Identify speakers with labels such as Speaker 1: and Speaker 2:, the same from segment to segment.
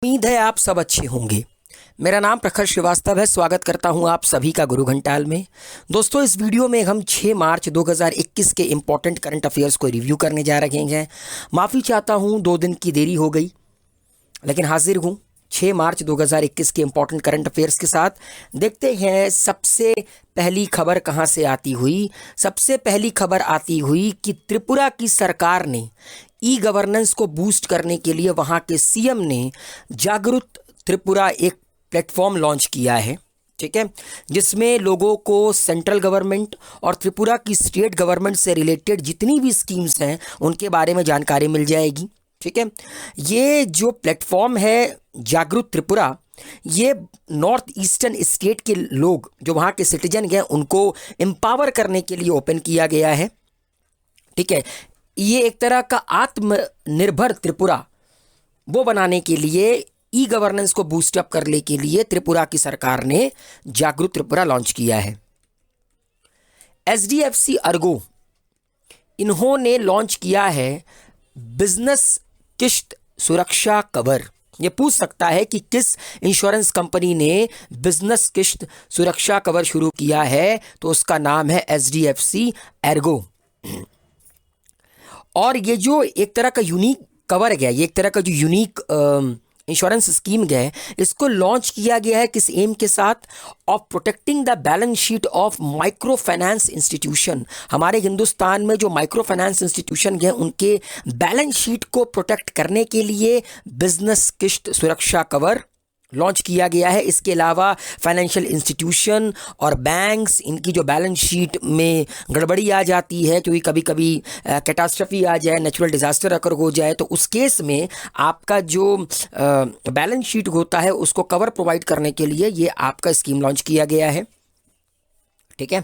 Speaker 1: उम्मीद है आप सब अच्छे होंगे। मेरा नाम प्रखर श्रीवास्तव है। स्वागत करता हूं आप सभी का गुरु घंटाल में। दोस्तों, इस वीडियो में हम 6 मार्च 2021 के इम्पोर्टेंट करंट अफेयर्स को रिव्यू करने जा रहे हैं। माफ़ी चाहता हूं 2 दिन की देरी हो गई, लेकिन हाजिर हूं 6 मार्च 2021 के इम्पोर्टेंट करंट अफेयर्स के साथ। देखते हैं सबसे पहली खबर कहां से आती हुई। सबसे पहली खबर आती हुई कि त्रिपुरा की सरकार ने ई गवर्नेंस को बूस्ट करने के लिए वहां के सीएम ने जागरूक त्रिपुरा एक प्लेटफॉर्म लॉन्च किया है, ठीक है, जिसमें लोगों को सेंट्रल गवर्नमेंट और त्रिपुरा की स्टेट गवर्नमेंट से रिलेटेड जितनी भी स्कीम्स हैं उनके बारे में जानकारी मिल जाएगी, ठीक है। ये जो प्लेटफॉर्म है जागरूक त्रिपुरा, ये नॉर्थ ईस्टर्न स्टेट के लोग जो वहाँ के सिटीजन हैं उनको एम्पावर करने के लिए ओपन किया गया है, ठीक है। ये एक तरह का आत्मनिर्भर त्रिपुरा वो बनाने के लिए, ई गवर्नेंस को बूस्ट अप करने के लिए त्रिपुरा की सरकार ने जागरूक त्रिपुरा लॉन्च किया है। एचडीएफसी अर्गो, इन्होंने लॉन्च किया है बिजनेस किश्त सुरक्षा कवर। ये पूछ सकता है कि किस इंश्योरेंस कंपनी ने बिजनेस किश्त सुरक्षा कवर शुरू किया है, तो उसका नाम है एचडीएफसी अर्गो। और ये जो एक तरह का यूनिक कवर गया, ये एक तरह का जो यूनिक इंश्योरेंस स्कीम है, इसको लॉन्च किया गया है किस एम के साथ? Of protecting the balance sheet of micro finance institution. हमारे हिंदुस्तान में जो माइक्रो फाइनेंस इंस्टीट्यूशन है उनके बैलेंस शीट को प्रोटेक्ट करने के लिए बिजनेस किश्त सुरक्षा कवर लॉन्च किया गया है। इसके अलावा फाइनेंशियल इंस्टीट्यूशन और बैंक्स, इनकी जो बैलेंस शीट में गड़बड़ी आ जाती है, क्योंकि कभी कभी कैटास्ट्रफी आ जाए, नेचुरल डिज़ास्टर अगर हो जाए, तो उस केस में आपका जो बैलेंस शीट होता है उसको कवर प्रोवाइड करने के लिए ये आपका स्कीम लॉन्च किया गया है, ठीक है।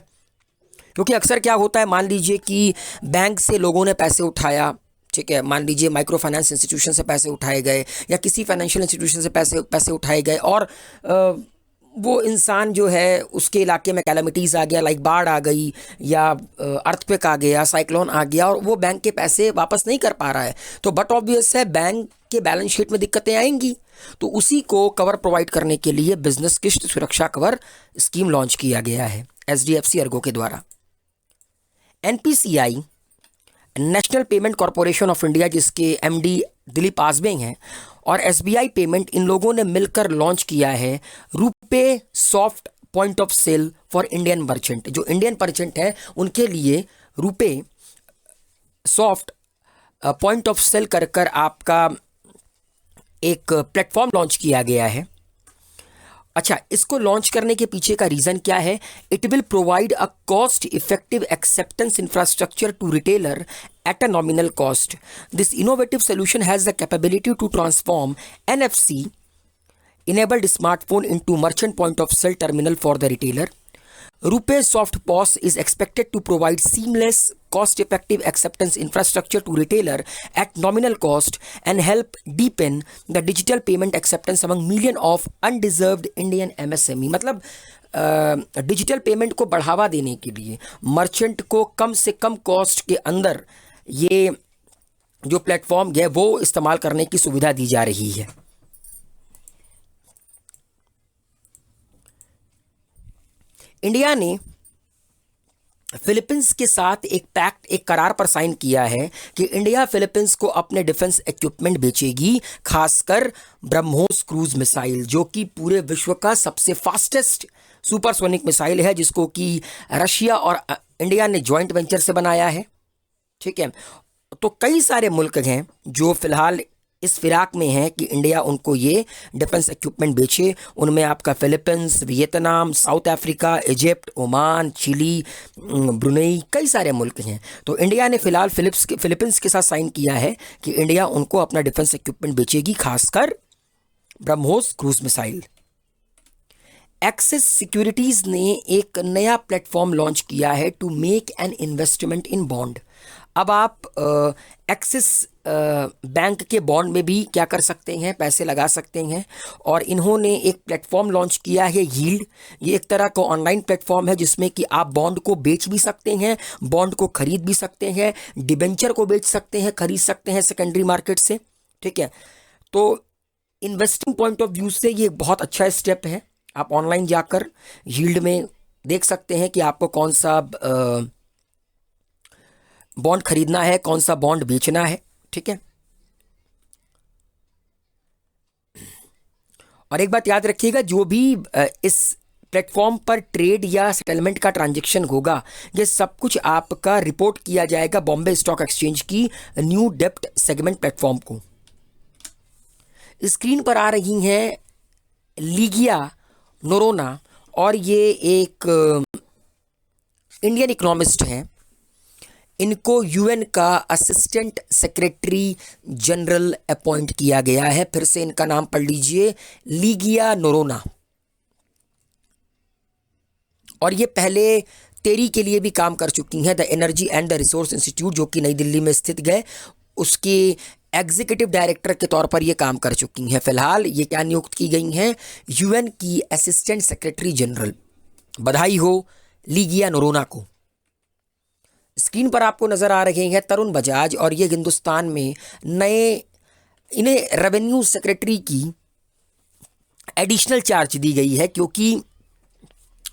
Speaker 1: क्योंकि अक्सर क्या होता है, मान लीजिए कि बैंक से लोगों ने पैसे उठाया, ठीक है, मान लीजिए माइक्रो फाइनेंस इंस्टीट्यूशन से पैसे उठाए गए या किसी फाइनेंशियल इंस्टीट्यूशन से पैसे उठाए गए, और वो इंसान जो है उसके इलाके में कैलामिटीज़ आ गया, लाइक बाढ़ आ गई या अर्थक्वेक आ गया, साइक्लोन आ गया, और वो बैंक के पैसे वापस नहीं कर पा रहा है, तो बट ऑब्वियस है बैंक के बैलेंस शीट में दिक्कतें आएंगी। तो उसी को कवर प्रोवाइड करने के लिए बिजनेस किश्त सुरक्षा कवर स्कीम लॉन्च किया गया है एचडीएफसी अर्गो के द्वारा। NPCI, national payment corporation of India, जिसके एमडी दिलीप आसबेंग हैं, और एसबीआई पेमेंट, इन लोगों ने मिलकर लॉन्च किया है RuPay soft point of sale for Indian merchant. जो इंडियन मर्चेंट है उनके लिए RuPay soft point of sale कर कर आपका एक प्लेटफॉर्म लॉन्च किया गया है। अच्छा, इसको लॉन्च करने के पीछे का रीज़न क्या है? It will provide a cost effective acceptance infrastructure to retailer at a nominal cost. This innovative solution has the capability to transform NFC enabled smartphone into merchant point of sale terminal for the retailer. Rupee Soft POS is expected to provide seamless, cost-effective acceptance infrastructure to retailer at nominal cost and help deepen the digital payment acceptance among million of undeserved Indian MSME. मतलब digital payment को बढ़ावा देने के लिए merchant को कम से कम cost के अंदर ये जो प्लेटफॉर्म है वो इस्तेमाल करने की सुविधा दी जा रही है। इंडिया ने फिलीपींस के साथ एक करार पर साइन किया है कि इंडिया फिलीपींस को अपने डिफेंस इक्विपमेंट बेचेगी, खासकर ब्रह्मोस क्रूज मिसाइल, जो कि पूरे विश्व का सबसे फास्टेस्ट सुपरसोनिक मिसाइल है, जिसको कि रशिया और इंडिया ने जॉइंट वेंचर से बनाया है, ठीक है। तो कई सारे मुल्क हैं जो फिलहाल इस फिराक में हैं कि इंडिया उनको ये डिफेंस इक्विपमेंट बेचे। उनमें आपका Philippines, Vietnam, South Africa, Egypt, Oman, Chile, Brunei, कई सारे मुल्क हैं। तो इंडिया ने फिलहाल फिलीपींस के साथ साइन किया है कि इंडिया उनको अपना डिफेंस इक्विपमेंट बेचेगी, खासकर ब्रह्मोस क्रूज मिसाइल। एक्सिस सिक्योरिटीज़ ने एक नया प्लेटफॉर्म लॉन्च किया है to make an investment in bond. अब आप एक्सिस बैंक के बॉन्ड में भी क्या कर सकते हैं, पैसे लगा सकते हैं। और इन्होंने एक प्लेटफॉर्म लॉन्च किया है यील्ड। ये एक तरह का ऑनलाइन प्लेटफॉर्म है जिसमें कि आप बॉन्ड को बेच भी सकते हैं, बॉन्ड को खरीद भी सकते हैं, डिबेंचर को बेच सकते हैं, खरीद सकते हैं सेकेंडरी मार्केट से, ठीक है। तो इन्वेस्टिंग पॉइंट ऑफ व्यू से ये बहुत अच्छा स्टेप है। आप ऑनलाइन जाकर यील्ड में देख सकते हैं कि आपको कौन सा बॉन्ड खरीदना है, कौन सा बॉन्ड बेचना है। ठीक है, और एक बात याद रखिएगा, जो भी इस प्लेटफॉर्म पर ट्रेड या सेटलमेंट का ट्रांजैक्शन होगा, ये सब कुछ आपका रिपोर्ट किया जाएगा बॉम्बे स्टॉक एक्सचेंज की न्यू डेप्ट सेगमेंट प्लेटफॉर्म को। स्क्रीन पर आ रही हैं लीगिया नोरोना, और ये एक इंडियन इकोनॉमिस्ट हैं। इनको यूएन का असिस्टेंट सेक्रेटरी जनरल अपॉइंट किया गया है। फिर से इनका नाम पढ़ लीजिए, लीगिया नोरोना। और ये पहले टेरी के लिए भी काम कर चुकी हैं, the energy and the resource institute, जो कि नई दिल्ली में स्थित है, उसके एग्जीक्यूटिव डायरेक्टर के तौर पर ये काम कर चुकी हैं। फिलहाल ये क्या नियुक्त की गई हैं? यूएन की असिस्टेंट सेक्रेटरी जनरल। बधाई हो लीगिया नोरोना को। स्क्रीन पर आपको नजर आ रहे हैं तरुण बजाज, और ये हिंदुस्तान में इन्हें रेवेन्यू सेक्रेटरी की एडिशनल चार्ज दी गई है, क्योंकि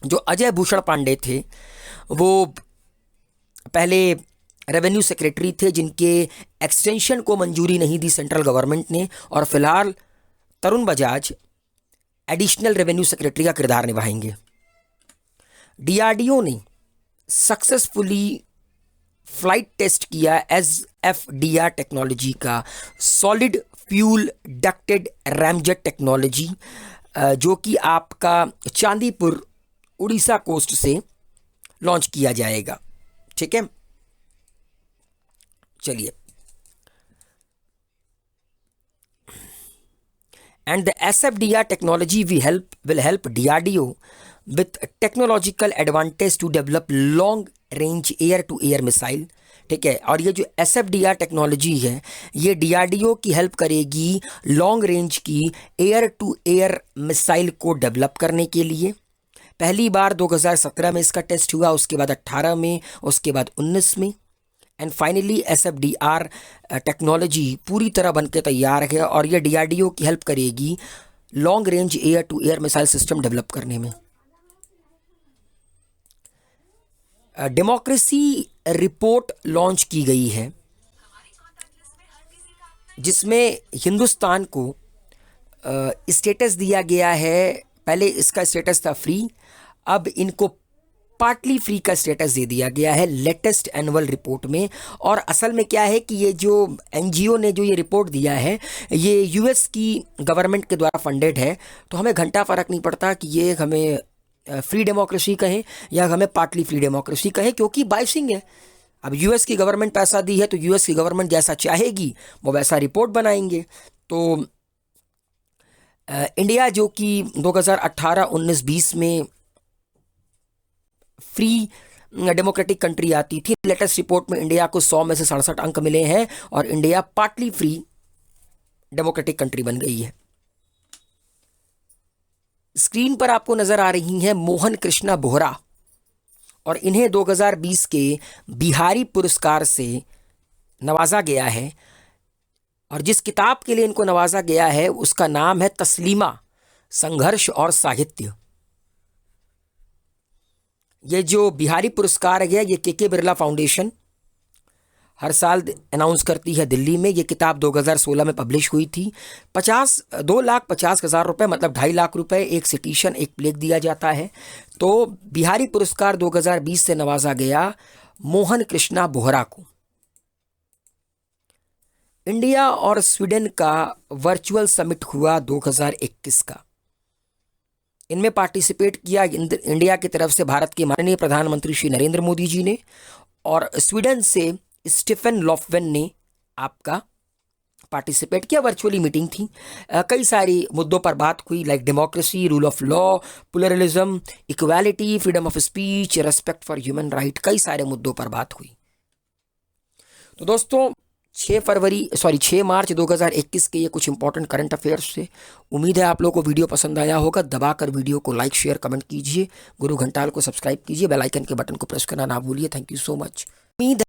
Speaker 1: जो अजय भूषण पांडे थे वो पहले रेवेन्यू सेक्रेटरी थे, जिनके एक्सटेंशन को मंजूरी नहीं दी सेंट्रल गवर्नमेंट ने, और फिलहाल Tarun Bajaj additional revenue secretary का किरदार निभाएंगे। डीआरडीओ ने सक्सेसफुली फ्लाइट टेस्ट किया SFDR टेक्नोलॉजी का, solid fuel ducted ramjet technology, जो कि आपका चांदीपुर उड़ीसा कोस्ट से लॉन्च किया जाएगा। ठीक है, चलिए। And the SFDR technology will help DRDO with technological advantage to develop long range air to air missile. ठीक है, और ये जो SFDR टेक्नोलॉजी है, ये DRDO की हेल्प करेगी लॉन्ग रेंज की एयर टू एयर मिसाइल को डेवलप करने के लिए। पहली बार 2017 में इसका टेस्ट हुआ, उसके बाद 18 में, उसके बाद 19 में, एंड फाइनली SFDR टेक्नोलॉजी पूरी तरह बनके तैयार है, और ये DRDO की हेल्प करेगी long range air to air missile system develop करने में। डेमोक्रेसी रिपोर्ट लॉन्च की गई है, जिसमें हिंदुस्तान को स्टेटस दिया गया है। पहले इसका स्टेटस था फ्री, अब इनको पार्टली फ्री का स्टेटस दे दिया गया है लेटेस्ट एनुअल रिपोर्ट में। और असल में क्या है कि ये जो NGO ने जो ये रिपोर्ट दिया है, ये US की गवर्नमेंट के द्वारा फंडेड है, तो हमें घंटा फ़र्क नहीं पड़ता कि ये हमें फ्री डेमोक्रेसी कहें या हमें पार्टली फ्री डेमोक्रेसी कहें, क्योंकि बाइसिंग है। अब US की गवर्नमेंट पैसा दी है, तो US की गवर्नमेंट जैसा चाहेगी वो वैसा रिपोर्ट बनाएंगे। तो इंडिया जो कि 2018, 19, 20 में फ्री डेमोक्रेटिक कंट्री आती थी, लेटेस्ट रिपोर्ट में इंडिया को 100 में से 67 अंक मिले हैं, और India partly free democratic country बन गई है। स्क्रीन पर आपको नजर आ रही हैं मोहन कृष्णा बोहरा, और इन्हें 2020 के बिहारी पुरस्कार से नवाजा गया है। और जिस किताब के लिए इनको नवाजा गया है उसका नाम है तस्लीमा, संघर्ष और साहित्य। ये जो बिहारी पुरस्कार है, ये के बिरला फाउंडेशन हर साल अनाउंस करती है दिल्ली में। ये किताब 2016 में पब्लिश हुई थी। 2,50,000 रुपये, मतलब 2.5 लाख रुपए, एक सिटीशन, एक प्लेक दिया जाता है। तो बिहारी पुरस्कार 2020 से नवाजा गया मोहन कृष्णा बोहरा को। इंडिया और स्वीडन का वर्चुअल समिट हुआ 2021 का। इनमें पार्टिसिपेट किया इंडिया की तरफ से भारत के माननीय प्रधानमंत्री श्री नरेंद्र मोदी जी ने, और स्वीडन से स्टीफन लॉफवेन ने आपका पार्टिसिपेट किया। वर्चुअली मीटिंग थी। कई सारी मुद्दों पर बात हुई, like democracy, rule of law, pluralism, equality, freedom of speech, respect for human right, कई सारे मुद्दों पर बात हुई। तो दोस्तों 6 मार्च 2021 के ये कुछ इंपॉर्टेंट करंट अफेयर्स थे। उम्मीद है आप लोगों को वीडियो पसंद आया होगा। दबाकर वीडियो को लाइक, शेयर, कमेंट कीजिए। गुरु घंटाल को सब्सक्राइब कीजिए। बेल आइकन के बटन को प्रेस करना ना भूलिए। Thank you so much. उम्मीद